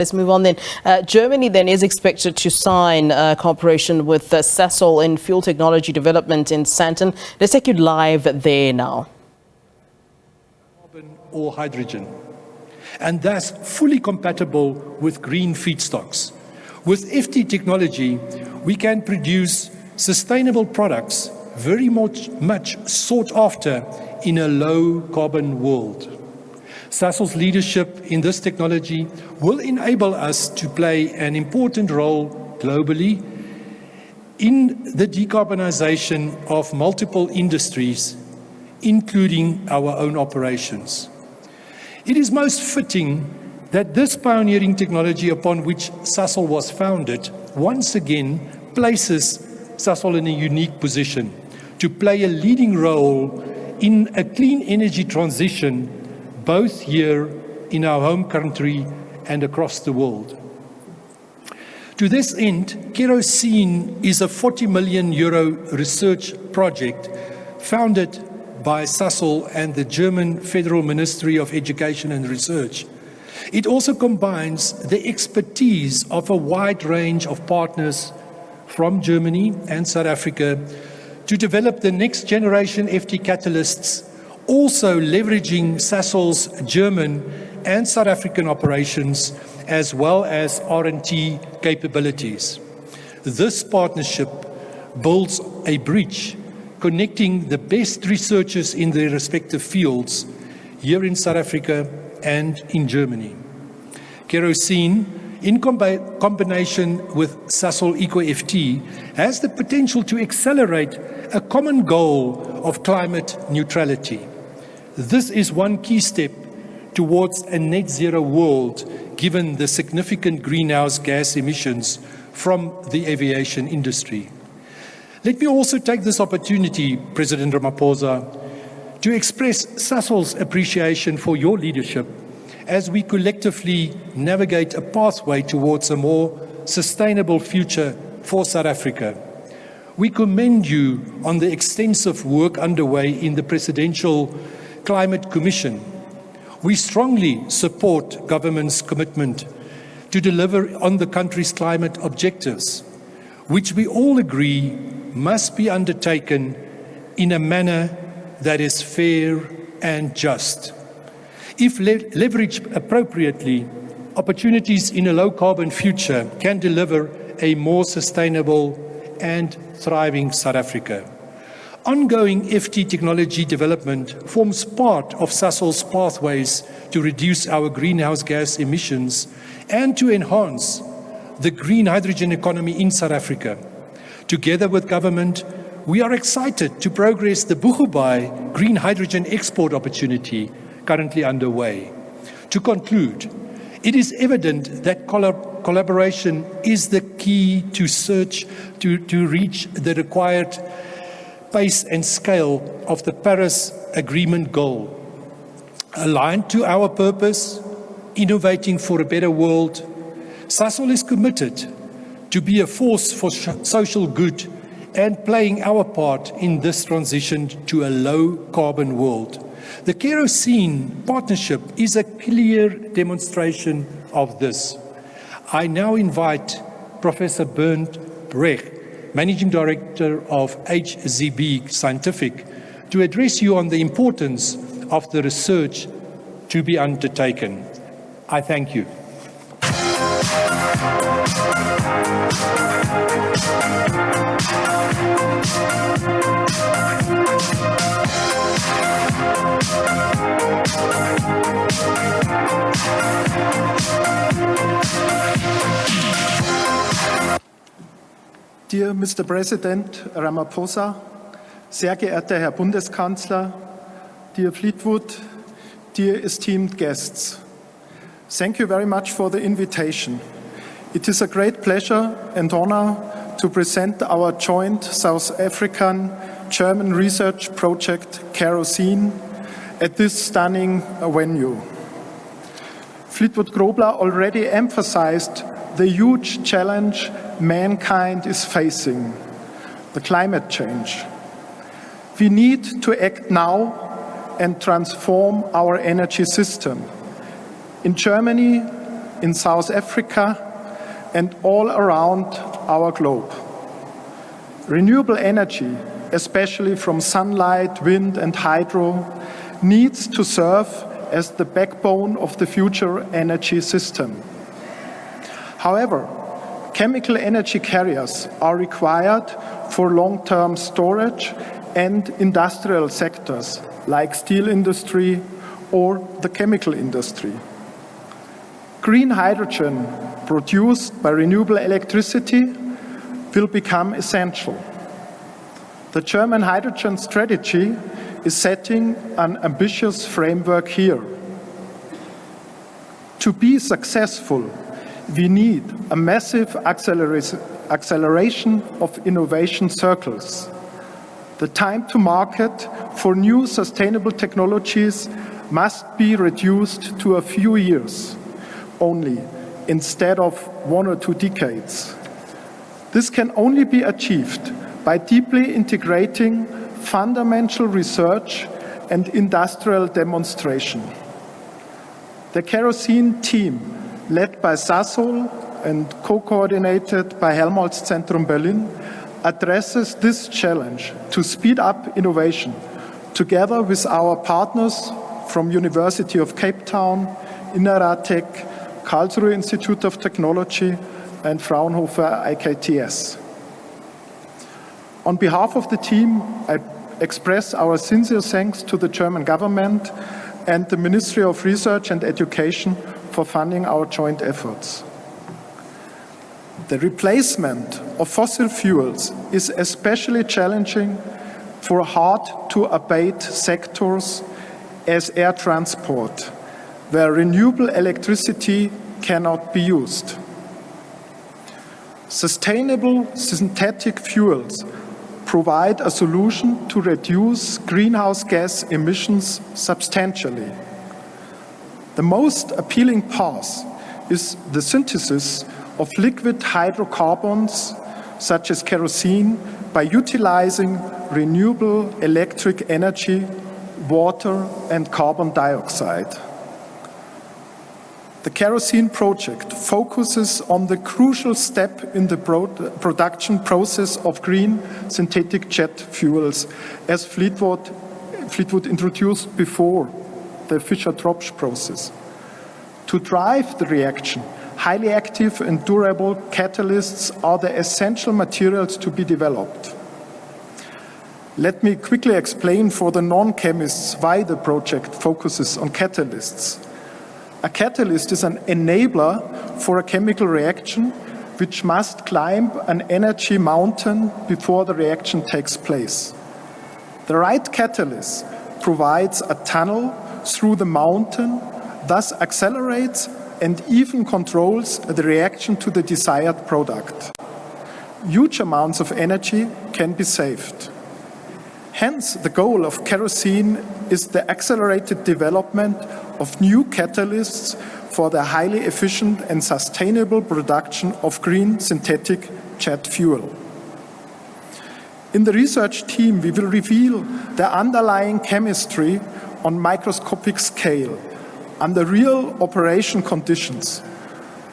Let's move on then. Germany then is expected to sign a cooperation with Sasol in fuel technology development in Sandton. Let's take you live there now. Carbon or hydrogen, and thus fully compatible with green feedstocks. With FT technology, we can produce sustainable products very much sought after in a low carbon world. Sasol's leadership in this technology will enable us to play an important role globally in the decarbonization of multiple industries, including our own operations. It is most fitting that this pioneering technology upon which Sasol was founded once again places Sasol in a unique position to play a leading role in a clean energy transition both here in our home country and across the world. To this end, kerosene is a €40 million research project founded by Sasol and the German Federal Ministry of Education and Research. It also combines the expertise of a wide range of partners from Germany and South Africa to develop the next generation FT catalysts, also leveraging Sasol's German and South African operations as well as R&T capabilities. This partnership builds a bridge connecting the best researchers in their respective fields here in South Africa and in Germany. Kerosene, in combination with Sasol EcoFT, has the potential to accelerate a common goal of climate neutrality. This is one key step towards a net zero world, given the significant greenhouse gas emissions from the aviation industry. Let me also take this opportunity, President Ramaphosa, to express Sasol's appreciation for your leadership as we collectively navigate a pathway towards a more sustainable future for South Africa. We commend you on the extensive work underway in the Presidential Climate Commission. We strongly support government's commitment to deliver on the country's climate objectives, which we all agree must be undertaken in a manner that is fair and just. If leveraged appropriately, opportunities in a low-carbon future can deliver a more sustainable and thriving South Africa. Ongoing FT technology development forms part of Sasol's pathways to reduce our greenhouse gas emissions and to enhance the green hydrogen economy in South Africa. Together with government, we are excited to progress the Boegoebaai green hydrogen export opportunity currently underway. To conclude, it is evident that collaboration is the key to reach the required pace and scale of the Paris Agreement goal. Aligned to our purpose, innovating for a better world, Sasol is committed to be a force for social good and playing our part in this transition to a low-carbon world. The kerosene partnership is a clear demonstration of this. I now invite Professor Bernd Brecht, Managing Director of HZB Scientific, to address you on the importance of the research to be undertaken. I thank you. Dear Mr. President Ramaphosa, sehr geehrter Herr Bundeskanzler, dear Fleetwood, dear esteemed guests, thank you very much for the invitation. It is a great pleasure and honor to present our joint South African-German research project, Kerosene, at this stunning venue. Fleetwood Grobler already emphasized the huge challenge mankind is facing, the climate change. We need to act now and transform our energy system. In Germany, in South Africa, and all around our globe. Renewable energy, especially from sunlight, wind, and hydro, needs to serve as the backbone of the future energy system. However, chemical energy carriers are required for long-term storage and industrial sectors like steel industry or the chemical industry. Green hydrogen produced by renewable electricity will become essential. The German hydrogen strategy is setting an ambitious framework here. To be successful, we need a massive acceleration of innovation circles. The time to market for new sustainable technologies must be reduced to a few years only, instead of 1 or 2 decades. This can only be achieved by deeply integrating fundamental research and industrial demonstration. The kerosene team, led by Sasol and co-coordinated by Helmholtz-Zentrum Berlin, addresses this challenge to speed up innovation, together with our partners from University of Cape Town, Inaratec, Karlsruhe Institute of Technology, and Fraunhofer IKTS. On behalf of the team, I express our sincere thanks to the German government and the Ministry of Research and Education for funding our joint efforts. The replacement of fossil fuels is especially challenging for hard-to-abate sectors as air transport, where renewable electricity cannot be used. Sustainable synthetic fuels provide a solution to reduce greenhouse gas emissions substantially. The most appealing path is the synthesis of liquid hydrocarbons, such as kerosene, by utilizing renewable electric energy, water, and carbon dioxide. The kerosene project focuses on the crucial step in the production process of green synthetic jet fuels, as Fleetwood introduced before the Fischer-Tropsch process. To drive the reaction, highly active and durable catalysts are the essential materials to be developed. Let me quickly explain for the non-chemists why the project focuses on catalysts. A catalyst is an enabler for a chemical reaction which must climb an energy mountain before the reaction takes place. The right catalyst provides a tunnel through the mountain, thus accelerates and even controls the reaction to the desired product. Huge amounts of energy can be saved. Hence, the goal of kerosene is the accelerated development of new catalysts for the highly efficient and sustainable production of green synthetic jet fuel. In the research team, we will reveal the underlying chemistry on microscopic scale under real operation conditions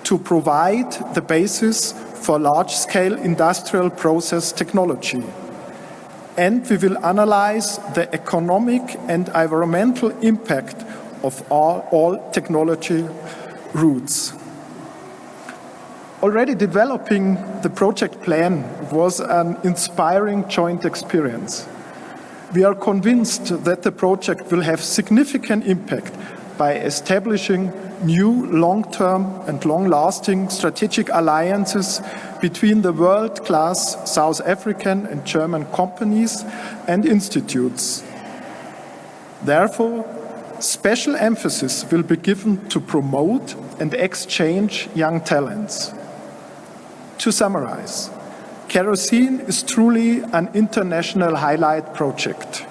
to provide the basis for large-scale industrial process technology. And we will analyze the economic and environmental impact of all technology routes. Already developing the project plan was an inspiring joint experience. We are convinced that the project will have significant impact by establishing new long-term and long-lasting strategic alliances between the world-class South African and German companies and institutes. Therefore, special emphasis will be given to promote and exchange young talents. To summarize, kerosene is truly an international highlight project,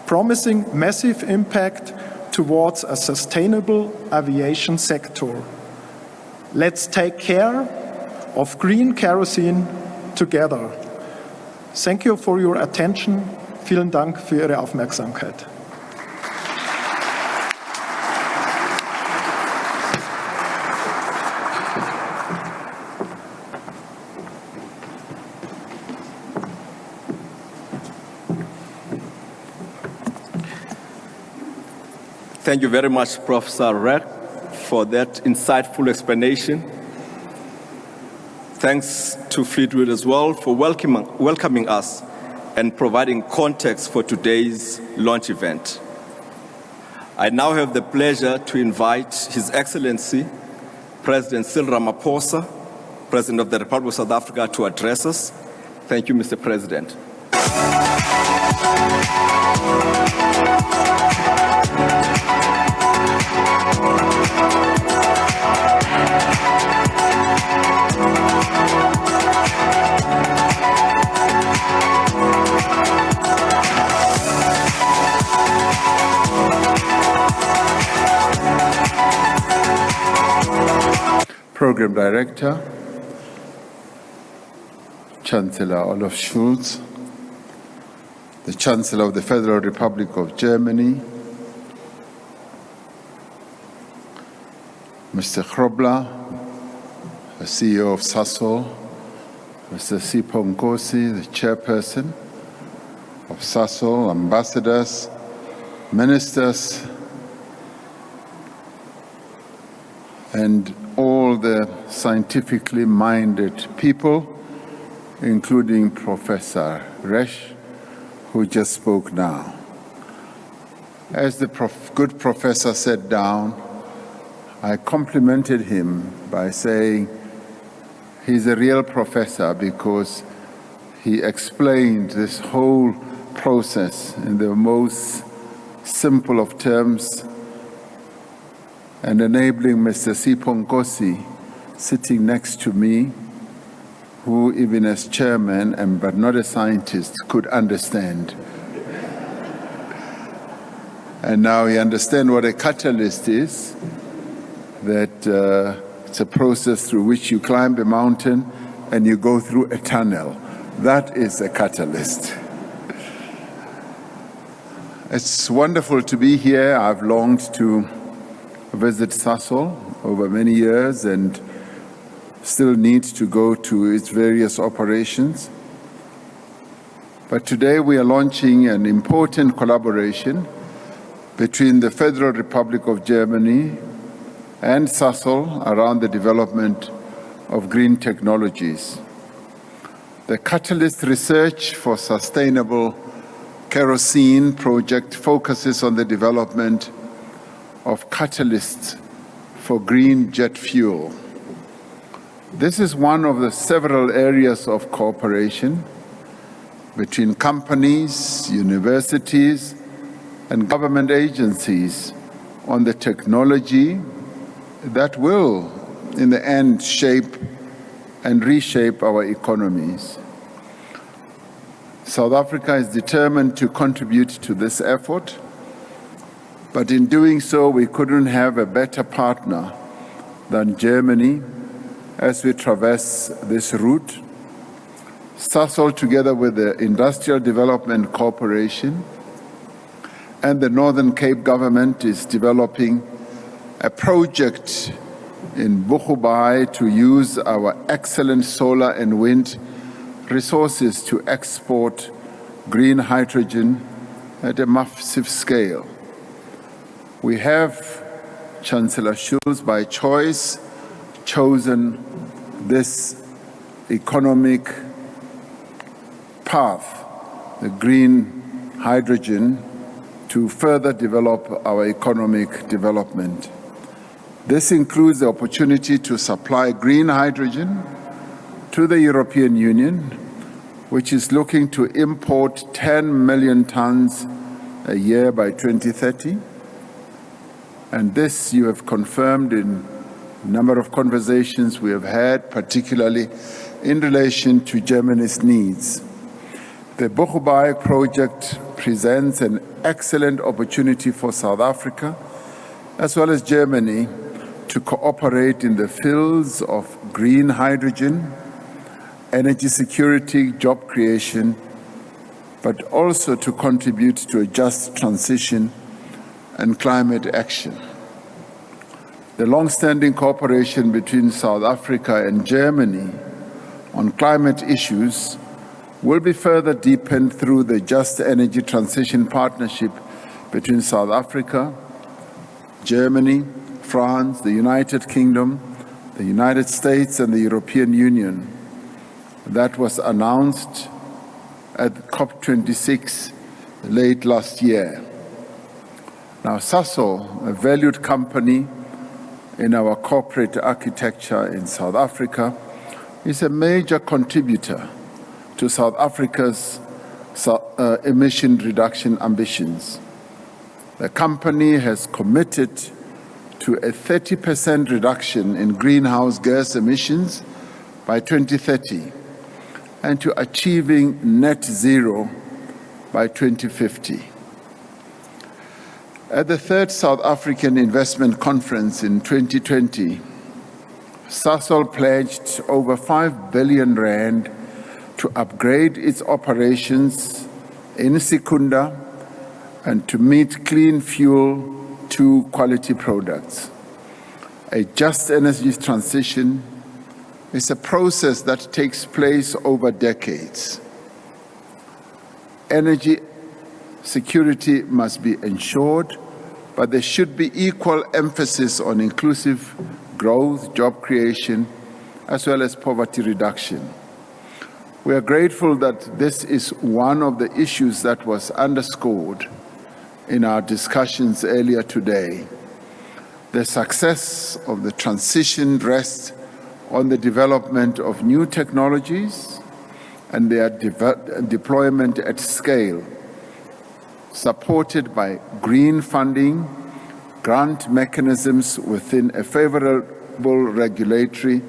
promising massive impact towards a sustainable aviation sector. Let's take care of green kerosene together. Thank you for your attention. Vielen Dank für Ihre Aufmerksamkeit. Thank you very much, Professor Red, for that insightful explanation. Thanks to Fleetwood as well for welcoming us and providing context for today's launch event. I now have the pleasure to invite His Excellency, President Cyril Ramaphosa, President of the Republic of South Africa, to address us. Thank you, Mr. President. Program Director, Chancellor Scholz, the Chancellor of the Federal Republic of Germany, Mr. Grobler, the CEO of Sasol, Mr. Sipho Nkosi, the Chairperson of Sasol, ambassadors, ministers, and all the scientifically minded people, including Professor Resch, who just spoke now. As the good professor sat down, I complimented him by saying he's a real professor because he explained this whole process in the most simple of terms, and enabling Mr. Sipho Nkosi, sitting next to me, who even as chairman, but not a scientist, could understand. And now he understands what a catalyst is, that it's a process through which you climb a mountain and you go through a tunnel. That is a catalyst. It's wonderful to be here. I've longed to visit Sasol over many years and still need to go to its various operations. But today we are launching an important collaboration between the Federal Republic of Germany and Sasol around the development of green technologies. The Catalyst Research for Sustainable Kerosene project focuses on the development of catalysts for green jet fuel. This is one of the several areas of cooperation between companies, universities, and government agencies on the technology that will, in the end, shape and reshape our economies. South Africa is determined to contribute to this effort, but in doing so, we couldn't have a better partner than Germany as we traverse this route. Sasol, together with the Industrial Development Corporation and the Northern Cape government, is developing a project in Boegoebaai to use our excellent solar and wind resources to export green hydrogen at a massive scale. We have Chancellor Scholz, by choice, chosen this economic path, the green hydrogen, to further develop our economic development. This includes the opportunity to supply green hydrogen to the European Union, which is looking to import 10 million tons a year by 2030. And this you have confirmed in a number of conversations we have had, particularly in relation to Germany's needs. The Boegoebaai project presents an excellent opportunity for South Africa, as well as Germany, to cooperate in the fields of green hydrogen, energy security, job creation, but also to contribute to a just transition and climate action. The long-standing cooperation between South Africa and Germany on climate issues will be further deepened through the Just Energy Transition Partnership between South Africa, Germany, France, the United Kingdom, the United States, and the European Union. That was announced at COP26 late last year. Now, Sasol, a valued company in our corporate architecture in South Africa, is a major contributor to South Africa's emission reduction ambitions. The company has committed to a 30% reduction in greenhouse gas emissions by 2030 and to achieving net zero by 2050. At the third South African Investment Conference in 2020, Sasol pledged over 5 billion rand to upgrade its operations in Secunda and to meet Clean Fuel 2 quality products. A just energy transition is a process that takes place over decades. Energy security must be ensured, but there should be equal emphasis on inclusive growth, job creation, as well as poverty reduction. We are grateful that this is one of the issues that was underscored in our discussions earlier today. The success of the transition rests on the development of new technologies and their deployment at scale, supported by green funding, grant mechanisms within a favorable regulatory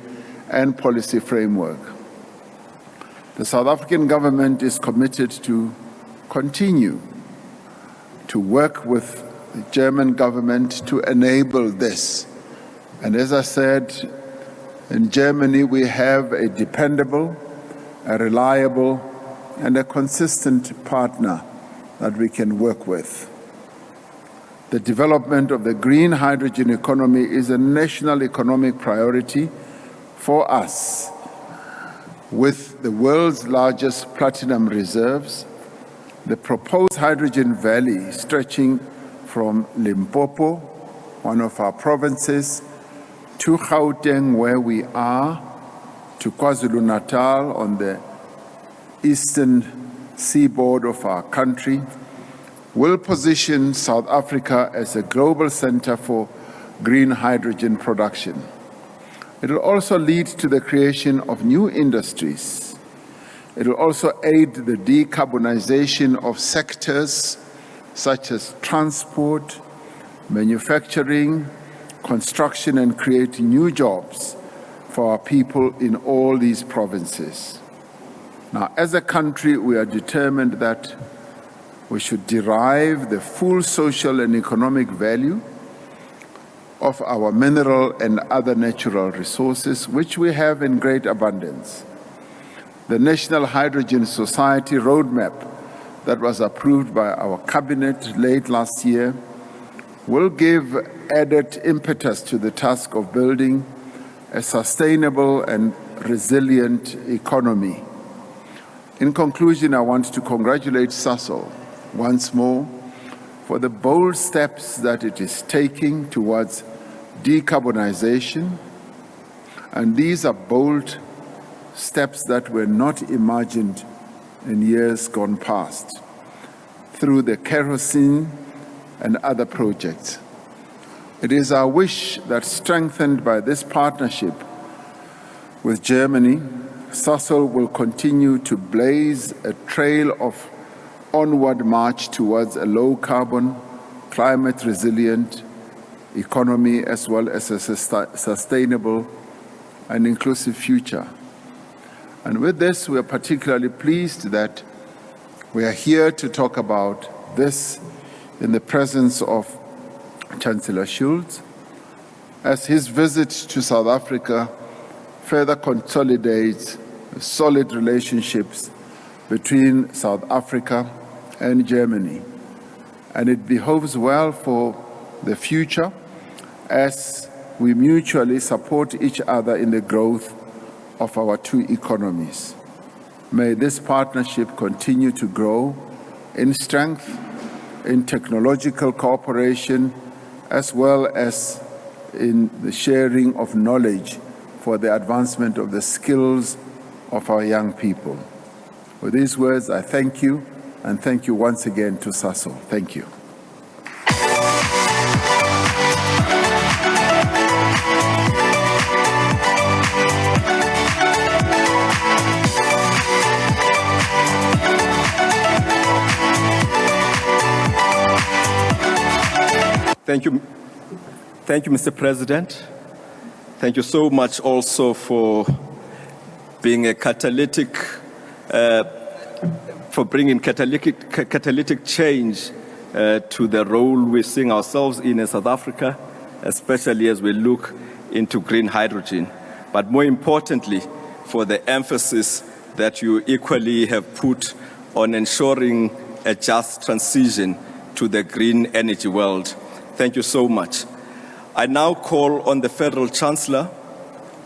and policy framework. The South African government is committed to continue to work with the German government to enable this. And as I said, in Germany we have a dependable, a reliable, and a consistent partner that we can work with. The development of the green hydrogen economy is a national economic priority for us. With the world's largest platinum reserves, the proposed hydrogen valley stretching from Limpopo, one of our provinces, to Gauteng, where we are, to KwaZulu-Natal on the eastern seaboard of our country, will position South Africa as a global center for green hydrogen production. It will also lead to the creation of new industries. It will also aid the decarbonization of sectors such as transport, manufacturing, construction, and create new jobs for our people in all these provinces. Now, as a country, we are determined that we should derive the full social and economic value of our mineral and other natural resources, which we have in great abundance. The National Hydrogen Society roadmap that was approved by our cabinet late last year will give added impetus to the task of building a sustainable and resilient economy. In conclusion, I want to congratulate Sasol once more for the bold steps that it is taking towards decarbonization, and these are bold steps that were not imagined in years gone past through the kerosene and other projects. It is our wish that, strengthened by this partnership with Germany, Sasol will continue to blaze a trail of onward march towards a low-carbon, climate-resilient economy, as well as a sustainable and inclusive future. And with this, we are particularly pleased that we are here to talk about this in the presence of Chancellor Scholz, as his visit to South Africa further consolidates solid relationships between South Africa and Germany. And it behoves well for the future as we mutually support each other in the growth of our two economies. May this partnership continue to grow in strength, in technological cooperation, as well as in the sharing of knowledge for the advancement of the skills of our young people. With these words, I thank you, and thank you once again to Sasol. Thank you. Thank you, Mr. President. Thank you so much also for being a catalytic, for bringing catalytic change to the role we're seeing ourselves in South Africa, especially as we look into green hydrogen. But more importantly, for the emphasis that you equally have put on ensuring a just transition to the green energy world. Thank you so much. I now call on the Federal Chancellor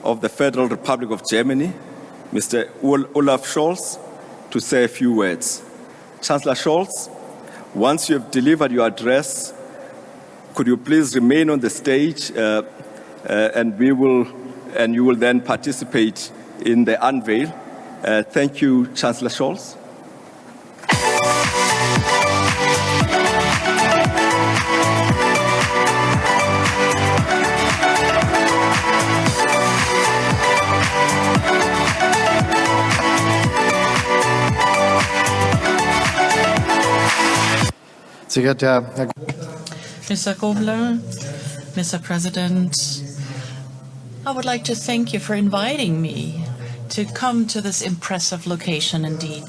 of the Federal Republic of Germany, Mr. Olaf Scholz, to say a few words. Chancellor Scholz, once you have delivered your address, could you please remain on the stage and you will then participate in the unveil. Thank you, Chancellor Scholz. Mr. Kobler, Mr. President, I would like to thank you for inviting me to come to this impressive location indeed.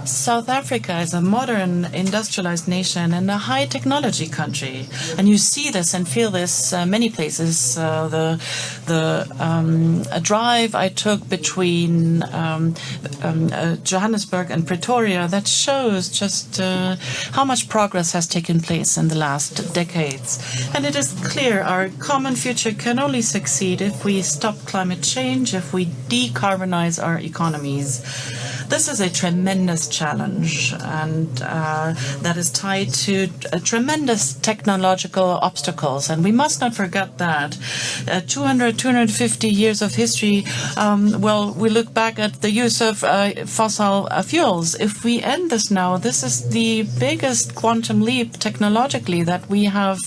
South Africa is a modern industrialized nation and a high technology country, and you see this and feel this many places. The drive I took between Johannesburg and Pretoria, that shows just how much progress has taken place in the last decades. And it is clear our common future can only succeed if we stop climate change, if we decarbonize our economies. This is a tremendous challenge, and that is tied to tremendous technological obstacles. And we must not forget that 250 years of history, well, we look back at the use of fossil fuels. If we end this now, this is the biggest quantum leap technologically that we have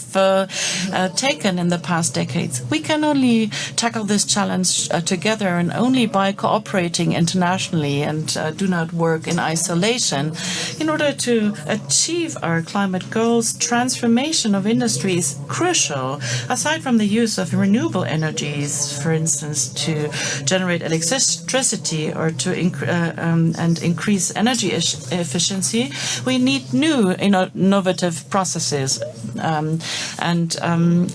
taken in the past decades. We can only tackle this challenge together, and only by cooperating internationally and do not work in isolation. In order to achieve our climate goals, transformation of industry is crucial. Aside from the use of renewable energies, for instance, to generate electricity or to increase energy efficiency, we need new innovative processes.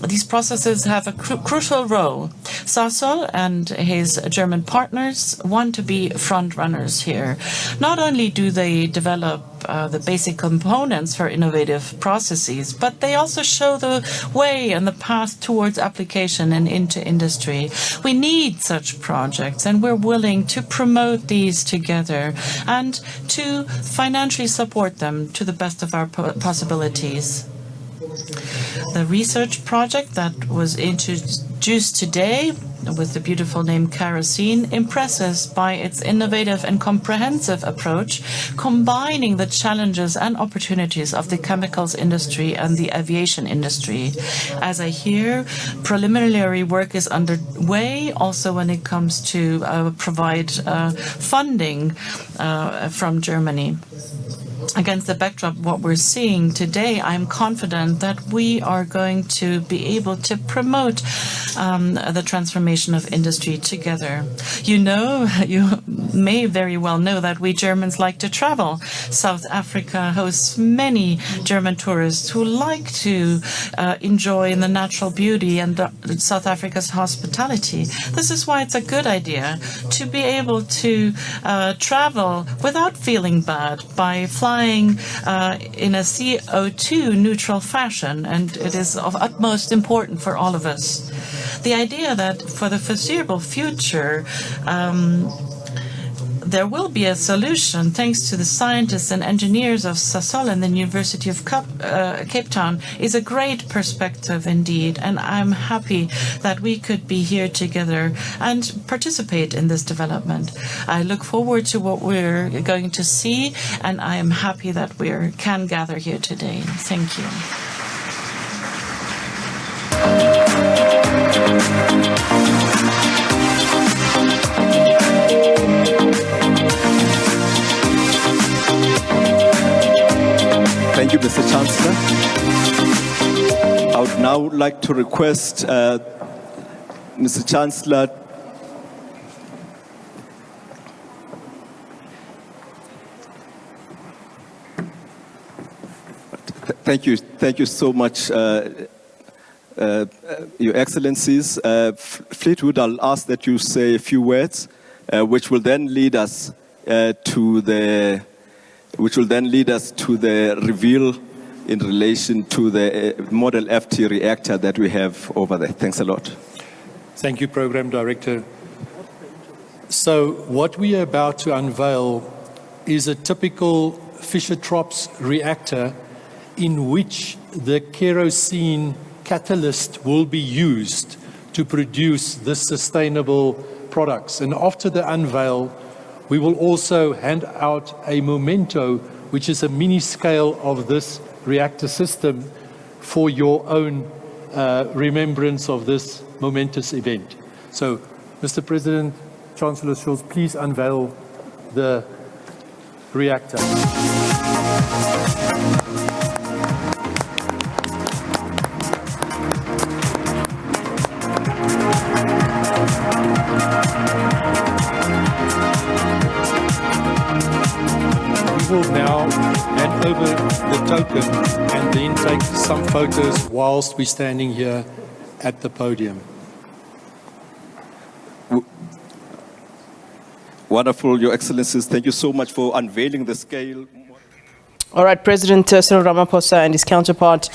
These processes have a crucial role. Sasol and his German partners want to be front runners here. Not only do they develop the basic components for innovative processes, but they also show the way and the path towards application and into industry. We need such projects, and we're willing to promote these together and to financially support them to the best of our possibilities. The research project that was introduced today with the beautiful name Kerosene impresses by its innovative and comprehensive approach, combining the challenges and opportunities of the chemicals industry and the aviation industry. As I hear, preliminary work is underway also when it comes to provide funding from Germany. Against the backdrop of what we're seeing today, I'm confident that we are going to be able to promote the transformation of industry together. You may very well know that we Germans like to travel. South Africa hosts many German tourists who like to enjoy the natural beauty and South Africa's hospitality. This is why it's a good idea to be able to travel without feeling bad by flying in a CO2 neutral fashion, and it is of utmost importance for all of us. The idea that for the foreseeable future there will be a solution thanks to the scientists and engineers of Sasol and the University of Cape Town is a great perspective indeed. And I'm happy that we could be here together and participate in this development. I look forward to what we're going to see, and I am happy that we can gather here today. Thank you. Thank you, Mr. Chancellor. I would now like to request Mr. Chancellor Thank you so much, Your Excellencies. Fleetwood, I'll ask that you say a few words, which will then lead us to the reveal in relation to the Model FT reactor that we have over there. Thanks a lot. Thank you, Program Director. So what we are about to unveil is a typical Fischer-Tropsch reactor in which the kerosene catalyst will be used to produce the sustainable products. And after the unveil, we will also hand out a memento, which is a mini scale of this reactor system for your own remembrance of this momentous event. So, Mr. President, Chancellor Scholz, please unveil the reactor. We will now hand over the token and then take some photos whilst we're standing here at the podium. Wonderful, Your Excellencies. Thank you so much for unveiling the scale. All right, President Cyril Ramaphosa and his counterpart,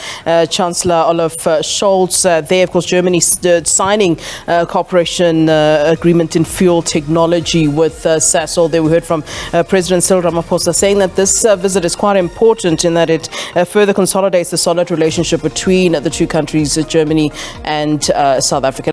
Chancellor Olaf Scholz. There, of course, Germany signing a cooperation agreement in fuel technology with Sasol. There we heard from President Cyril Ramaphosa saying that this visit is quite important in that it further consolidates the solid relationship between the two countries, Germany and South Africa.